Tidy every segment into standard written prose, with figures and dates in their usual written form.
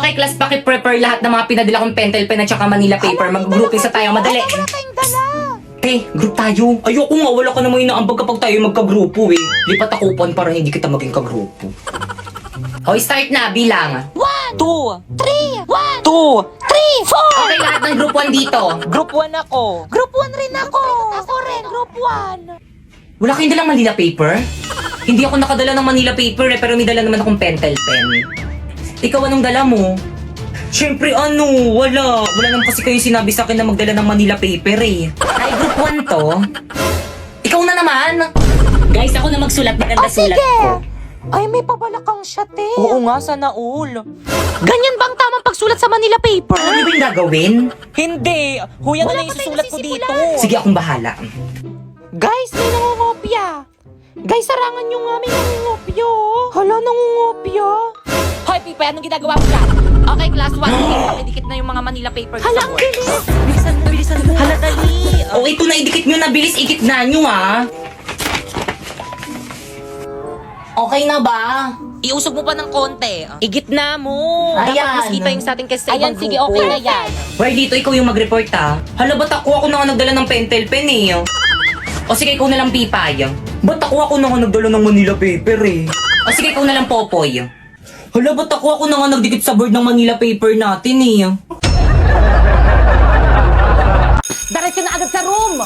Okay, class, paki-prepare lahat ng mga pinadala kong pentel pen at saka Manila paper. Mag-grouping sa tayo, madali. Wala tayong dala. Group tayo. Ayoko nga, wala ka naman inaambag kapag tayo magka-grupo eh. Lipat ako pan para hindi kita maging ka-grupo. Hoy, start na, bilang. 1, 2, 3, 1, 2, 3, 4. Okay, lahat ng group 1 dito. Group 1 ako. Group 1 rin ako. Ako rin, group 1. Wala kayong dalang Manila paper? Hindi ako nakadala ng Manila paper eh, pero may dala naman akong pentel pen. Ikaw, anong dala mo? Siyempre wala. Wala naman kasi kayo sinabi sa akin na magdala ng Manila paper eh. Ay, group 1 to. Ikaw na naman. Guys, ako na magsulat, maganda sulat ko. Ay, may pabalakang shot eh. Oo nga, sana all. Ganyan ba ang tamang pagsulat sa Manila paper? Ano ba yung gagawin? Hindi. Huya Wala na pa isusulat tayong ko dito. sisimulan. Sige, akong bahala. Guys, may nangungopia. Guys, sarangan nyo nga, may nangungopia. Hala, nangungopia. Hoy, Pipa, anong ginagawa mo dyan? Okay, class 1. Dikit na yung mga Manila paper. Hala, ang bilis. Bilisan mo. Hala, dali. O, ito na, idikit nyo na, bilis, ikit na nyo ah. Okay na ba? Iusog mo pa ng konti. Igit na mo. Ayan. Dapat mas kita yung sa atin kasi sa Ayan, ibang sige, grupo. okay na yan. Well, dito ikaw yung mag-report ha. Hala, ba't ako na nga nagdala ng pentel pen eh. O sige, ikaw na lang Pipay. Ba't ako na nga nagdala ng Manila paper eh. O sige, ikaw na lang Popoy. Hala, ba't ako na nga nagdikit sa board ng Manila paper natin eh. Diretso na agad sa room.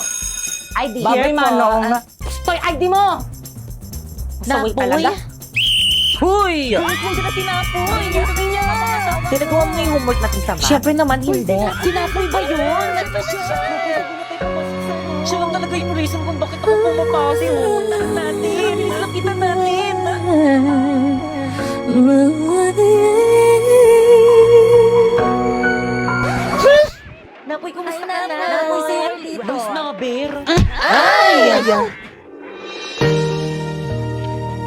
ID. Baboy, Manong. Toy, ID mo. Saway talaga. Huy! Bakit mo sila tinapoy? Tinagawa mo yung homework natin sa math? Siyempre naman, hindi. Tinapoy ba yun? Siya lang talaga yung reason kung bakit ako pumapasok. Natin, lapitan natin. Napoy, kumusta ka na? Napoy, sa'yo dito. Boy snobber. Ay!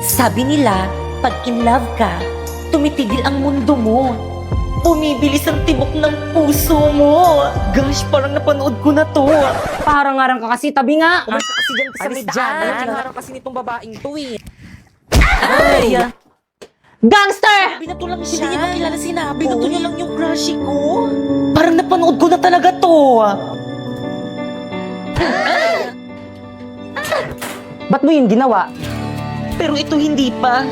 Sabi nila, pag in love ka, tumitigil ang mundo mo. Bumibilis ang tibok ng puso mo. Gosh, parang napanood ko na to. Parang ngarang ka kasi, tabi nga. Umalis ka kasi dyan sa Alis may dyan. daan. Tingarang kasi nitong babaeng to eh. Ay! Gangster! Binato lang siya. Hindi niya ba kilala si Napo? Binato niya lang yung crush ko. Parang napanood ko na talaga to. Ba't mo yun ginawa? Pero ito hindi pa.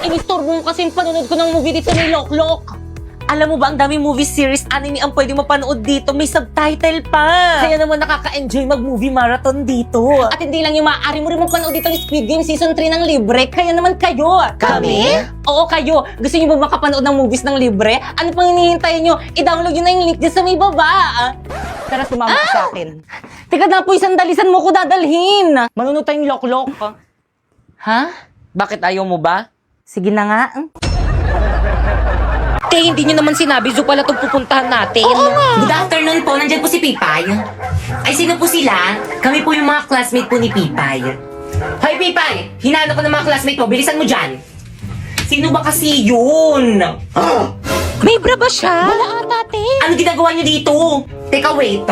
Inistorbo mo kasi yung panonood ko ng movie dito ni Loklok. Alam mo ba, ang daming movie series, anime ang pwede mapanood dito. May subtitle pa. Kaya naman nakaka-enjoy mag-movie marathon dito. At hindi lang yung maaari mo rin mapanood dito ni Squid Game Season 3 ng libre. Kaya naman kayo. Kami? Oo, kayo. Gusto niyo ba makapanood ng movies ng libre? Ano pang hinihintay niyo? I-download niyo na yung link dyan sa may baba. Tara, sumama ka sa akin. Teka na po, sandalisan mo ko dadalhin. Manunod tayong Loklok. Ha? Bakit ayaw mo ba? Sige na nga. Kaya hindi nyo naman sinabi, Zo pala itong pupuntahan natin. Good afternoon po, nandyan po si Pipay. Ay, sino po sila? Kami po yung mga classmate po ni Pipay. Hoy Pipay, hinanap ko ng mga classmate mo, bilisan mo dyan. Sino ba kasi yun? May bra ba siya? Wala ata, te. Ano ginagawa niyo dito? Teka, wait.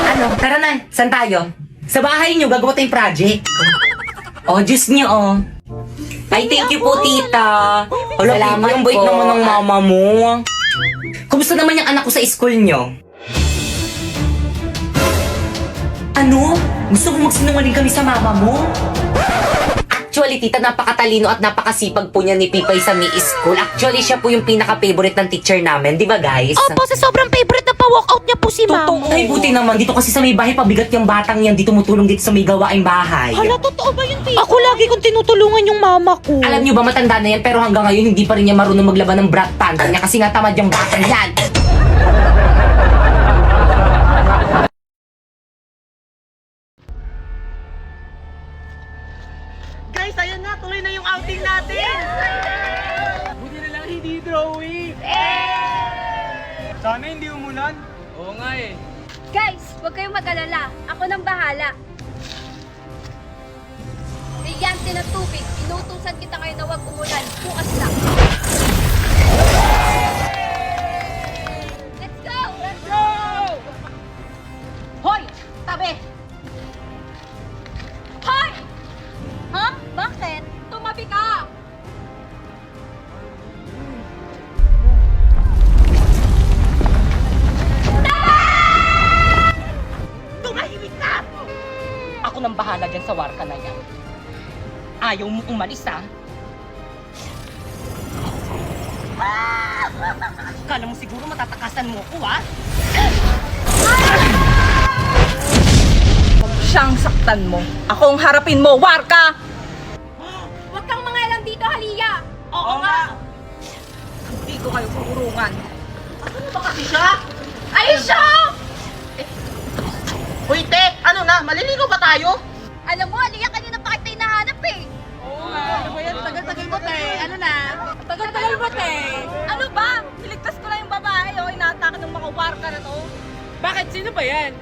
Ano? Tara na, saan tayo? Sa bahay niyo, gagawa tayong project. Oh, juice niyo, oh. Ay, thank you po, tita. Salamat yung bait naman ng mama mo. Kumusta naman yung anak ko sa school niyo? Ano? Gusto mo magsinungaling kami sa mama mo? Actually, tita, napakatalino at napakasipag po niya ni Pipay sa Mi School. Actually, siya po yung pinaka-favorite ng teacher namin. Di ba, guys? Opo, sa sobrang favorite na pa-walkout niya po si Ma'am. Ay, buti naman. Dito kasi sa may bahay, pabigat yung batang yan. Dito tumutulong dito sa may gawaing bahay. Hala, totoo ba yun, Tito? Ako lagi kong tinutulungan yung mama ko. Alam niyo ba, matanda na yan, pero hanggang ngayon, hindi pa rin niya marunong maglaban ng brat pants niya kasi nga tamad yung batang yan. Guys, ayan na, tuloy na yung outing natin! Buti na lang hindi drawing! Sana hindi umulan. Oo nga eh. Guys, huwag kayong mag-alala. Ako nang bahala. Bigyan ng tubig. Inutusan kita ngayon na huwag umulan. Bukas lang. Let's go! Let's go! Hoy! Tabi! Ako nang bahala dyan sa warka na yan. Ayaw mo umalis, ha? Kala mo siguro matatakasan mo ko, ha? Huwag siyang saktan mo. Ako ang harapin mo, warka! Huwag kang mangalang dito, Halia! Oo nga! Hindi ko kayo kukurungan. Ano ba kasi siya? Aisha! Hoy, te! Ano na? Maliligo ba tayo? Alam mo, Halia, kanina pa kita hinahanap eh. Oo nga. Ano ba yan? Tagal-tagal mo, te. Ano na? Tagal-tagal mo, te. Ano ba? Niligtas ko lang yung babae, oh. Inaatake ng mga warka na to. Bakit? Sino ba yan?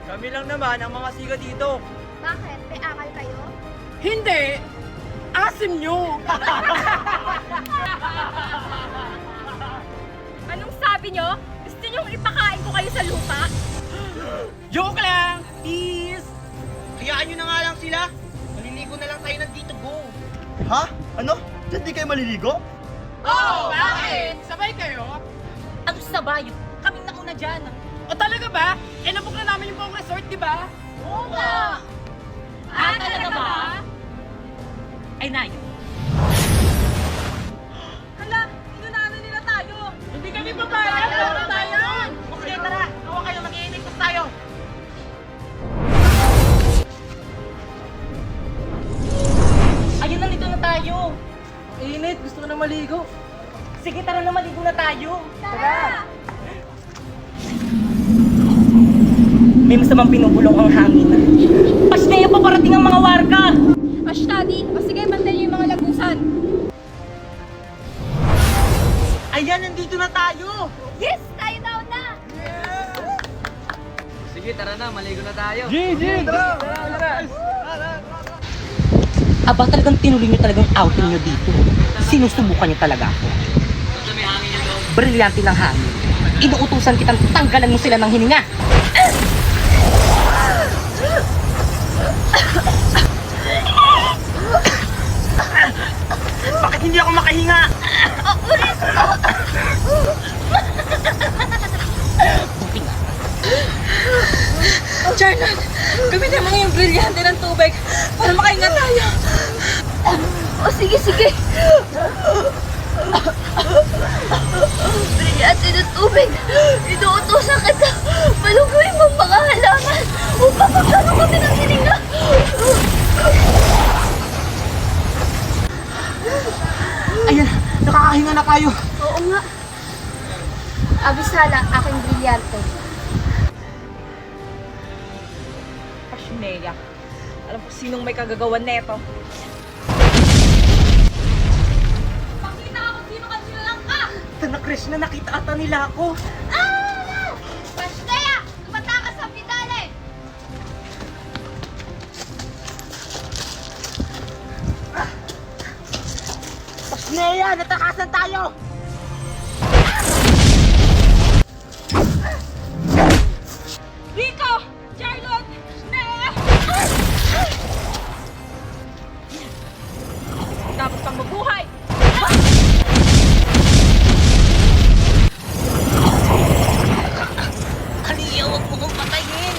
Kami lang naman ang mga siga dito. Bakit? May akal kayo? Hindi! Asim nyo! Anong sabi nyo? Gusto nyong ipakain ko kayo sa lupa? Joke lang! Peace! Hayaan nyo na nga lang sila. Maliligo na lang tayo ng Tito Go. Ha? Ano? Diyan di kayo maliligo? Oh! Bakit? Sabay kayo? Ano sabay? Kaming nauna dyan. O talaga ba? Eh, nabook na namin yung buong resort, di ba? Oo nga. Talaga ba? Ay, Nayo. Hala, inunahan nila tayo. Hindi kami papayag! Ano tayo? Sige, tara. Tawa kayo, mag-iinigtos tayo. Ayun, nandito na tayo. Init, gusto ko na maligo. Sige, tara na, maligo na tayo. Tara! May masamang pinubulong ang hangin. Pasneya pa parating ang mga warka. Ashtadi, o sige, bantayan yung mga lagusan. Ayan, nandito na tayo. Yes! Tayo na una! Sige, tara na. Maligo na tayo. Aba, talagang tinuloy niyo talagang outing niyo dito. Sinusubukan niyo talaga ako. Brilyante ng hangin. Inuutusan kitang tanggalan mo sila ng hininga. Bakit hindi ako makahinga? Buti nga. Charlotte, gamitin mo yung brilyante ng tubig para makahinga tayo. O sige, sige! Brilyante ng tubig! Inuutosan kita! Malugoy mong mga halaman upang magkaroon kami ng hininga! Ayan, nakakahinga na tayo. Oo nga. Abisala, aking brilyante. Pasneya. Alam ko sinong may kagagawan neto. Pakita ako sino ka silang ka! Tana Krishna, nakita ata nila ako. Pashtaya! Tumatakas sa pidale! Pasneya, natakasan tayo. Rico! Charlotte! Nea! Dapat kang mabuhay. Aliya, huwag mo kong patayin.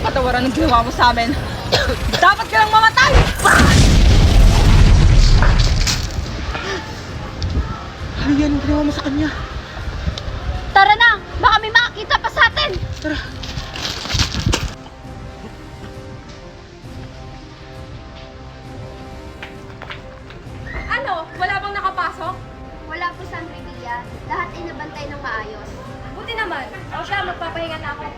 Patawaran ng ginawa mo sa amin. Dapat ka lang mamatay! Ano yan ang ginawa mo sa kanya? Tara na! Baka may makakita pa sa atin! Ano? Wala bang nakapasok? Wala po, Sandra Villa. Lahat ay nabantay ng maayos. Buti naman. O siya, magpapahinga na ako.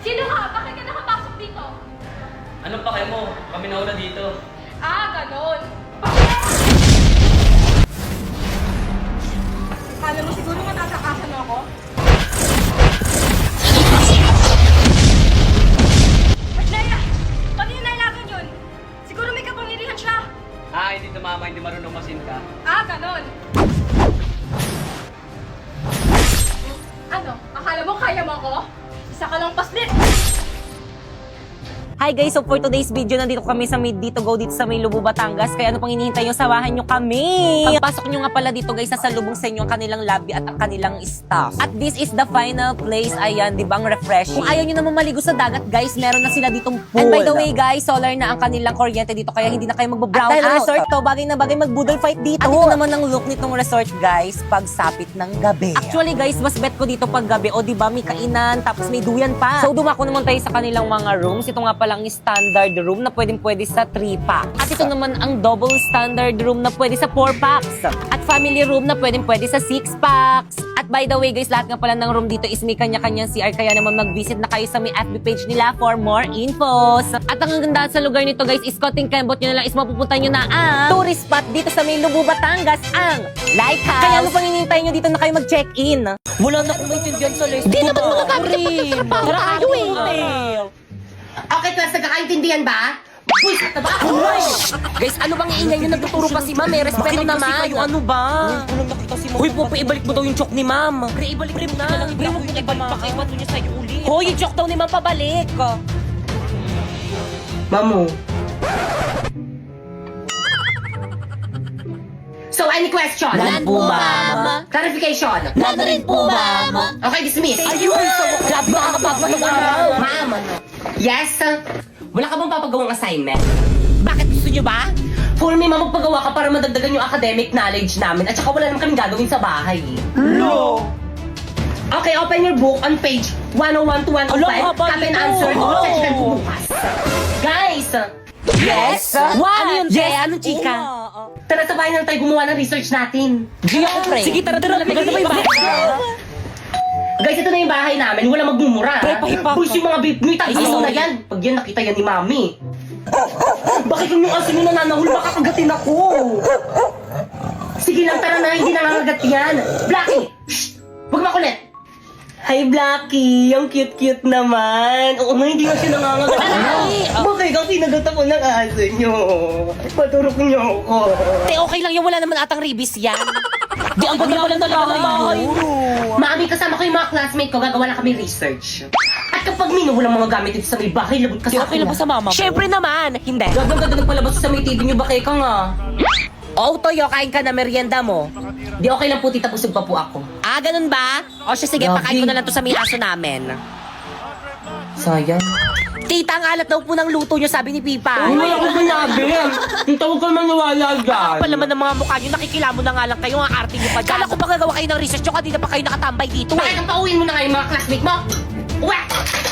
Sino ka? Bakit ka nakapasok dito? Anong pa kayo mo? Kami nauna dito. Ah, ganon. Kala mo siguro matatakasan ako? Leia! Pag yung nailagan yun, siguro may kapangyarihan siya. Ah, hindi tumama, hindi marunong masinta. Ah, ganon. Ano? Akala mo kaya mo ako? Isa ka lang paslit! Hi guys, so for today's video, nandito kami sa may Dito Go dito sa may Lubo, Batangas. Kaya ano pang hinihintay nyo, samahan nyo kami. Pagpasok nyo nga pala dito guys, sasalubong sa inyo ang kanilang lobby at ang kanilang staff. At this is the final place. Ayan, di ba ang refreshing? Kung ayaw nyo naman maligo sa dagat guys, meron na sila ditong pool. And by the way guys, solar na ang kanilang kuryente dito kaya hindi na kayo magbo-brown out. Dahil resort to, bagay na bagay mag-boodle fight dito. At ito naman ang look nitong resort guys, pagsapit ng gabi. Actually guys, mas bet ko dito pag gabi. O di ba may kainan, tapos may duyan pa. So dumako naman tayo sa kanilang mga rooms. Ito nga palang standard room na pwede sa 3-packs. At ito naman ang double standard room na pwede sa 4-packs. At family room na pwede sa 6-packs. At by the way guys, lahat nga pala ng room dito is may kanya-kanyang CR. Kaya naman mag-visit na kayo sa may FB page nila for more infos. At ang ganda sa lugar nito guys is konting kembot nyo na lang is mapupunta nyo na ang tourist spot dito sa may Lubo, Batangas, ang Lighthouse. Kaya ano pang hinihintay nyo dito na kayo mag-check-in? Wala na akong maintindihan sa list. Di naman magagamit yung pagkakapang tayo eh. Okay, class, nagkakaintindihan ba? Buisit na ba? Guys, ano bang iingay nyo? Nagtuturo pa si ma'am eh. Respeto naman. Kayo, ano ba? Uy, Popo, ibalik mo daw yung chok ni ma'am. Pre, ibalik mo na. Pre, mo ibalik pa kayo. Ba't niya sa'yo ulit? Hoy, yung chok daw ni ma'am pabalik. Mamu. So, any question? None po, ma'am. Clarification? None rin po, ma'am. Okay, dismiss. Ayun! Grabe makakapagpatong araw. Ma'am, yes? Wala ka bang papagawang assignment? Bakit gusto nyo ba? Full me, ma'am, magpagawa ka para madagdagan yung academic knowledge namin at saka wala naman kaming gagawin sa bahay. No! Okay, open your book on page 101 to 105. Alam, haba Copy and nito. answer. Check po bukas. Guys, Yes! What? Ano yun, Jess? Anong chika? tara sa bahay na tayo gumawa ng research natin. Di ako, pre. Sige, tara. Maganda ba yung bahay? Guys, ito na yung bahay namin. Wala magmumura. Pre, pahipak Boys, yung mga babe, may tag-isaw na yan. Pag yan, nakita yan ni Mami. Bakit yung asin yung nananahul? Baka kagatin ako. Sige lang, tara na. Hindi nangangagat yan. Blackie! Shh! Huwag makulit. Hi, Blackie. Ang cute-cute naman. Oo nga, hindi nga siya nangangagat. Bakit ang kinagat ako ng aso nyo? Paturok nyo ako. Te, okay lang yung wala naman atang ribis yan. Di, ang ganda pala talaga ng bahay mo. Mami, kasama ko yung mga classmate ko, gagawa na kami research. At kapag walang mga gamit dito sa may bahay, lagot ka Di, sa okay akin. lang ba sa mama mo? Siyempre naman. Hindi. Gaganda nagpalabas sa may TV nyo, bakit ka nga? Oo, Toyo, kain ka na merienda mo. Di okay lang po, tita, busog pa po ako. Ah, ganun ba? O siya, sige, Grabe. pakain ko na lang to sa may aso namin. Sayang. Tita, ang alat daw po ng luto nyo, sabi ni Pipa. Wala ko sinabi. Yung tawag ka maniwala dyan. Kapal naman ng mga mukha nyo, nakikilamo na nga lang kayo, ang arte nyo pa dyan. Kala ko ba gagawa kayo ng research nyo, kanina pa kayo nakatambay dito Bakit eh. ang pauwiin mo na nga yung mga classmate mo? Uwe!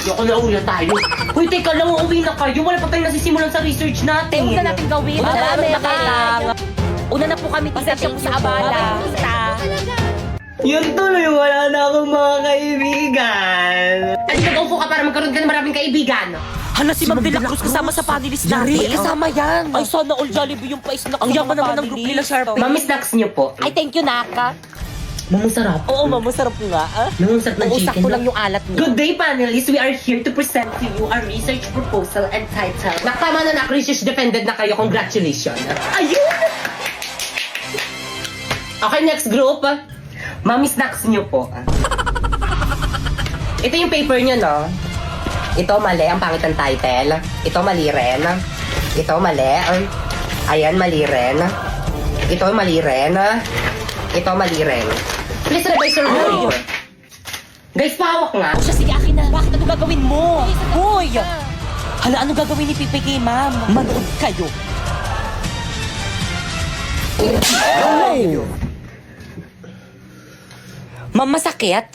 Ayoko na uwi na tayo. Uy, teka lang, uuwi na kayo. Wala pa tayong nasisimulan sa research natin. Una natin gawin. Madami lang. Una na po kami, tita, siya po sa abala. Tita. Yun tuloy, wala na akong mga kaibigan. At nag-upo ka para magkaroon ka ng maraming kaibigan. Hala, si Ma'am De La Cruz kasama sa panelist natin. Kasama yan. Ay, sana all Jollibee yung pa-snack. Ang yaman naman ng group nila, Sharpie. Mami, snacks niyo po. Ay, thank you, Naka. Mamusarap. Oo, Ma'am, masarap nga. Nangunsak ng Uusak chicken. ko lang yung alat niya. Good day, panelists. We are here to present to you our research proposal and title. Nakama na research defended na kayo. Congratulations. Ayun! Okay, next group. Mami, snacks niyo po. Ito yung paper niyo, no? Ito mali, ang pangit ng title. Ito mali rin. Ito mali. Ayan, mali rin. Ito mali rin. Ito mali rin. Please revise your work. Guys, pahawak nga. O siya, sige, akin na. Bakit ano gagawin mo? Hoy! Hala, ano gagawin ni Pipi kay Ma'am? Manood kayo. Ma'am, masakit?